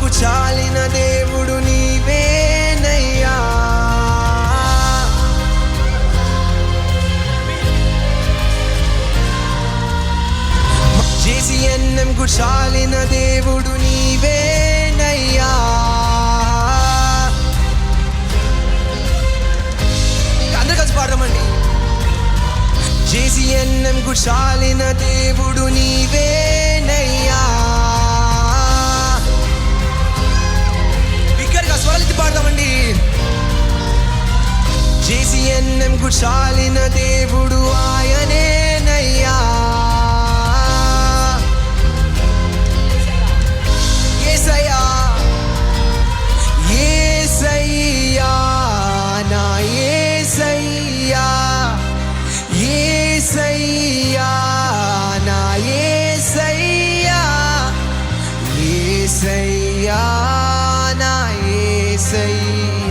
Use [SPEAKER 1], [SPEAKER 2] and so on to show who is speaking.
[SPEAKER 1] నాకు చాలిన దేవుడు నీవేనయ్యా. JCNMకు చాలిన దేవుడు నీవేనయ్యా. అందరూ కలిసి పాడమండి. JCNMకు చాలిన దేవుడు నీవేనయ్యా. బిగ్గరగా స్వరాలెత్తి పాడదామండి. JCNMకు చాలిన దేవుడు ఆయనేనయ్యా. యేసయ్యా యేసయ్యా నా యేసయ్యా, యేసయ్యా నా యేసయ్యా, యేసయ్యా నా యేసయ్యా.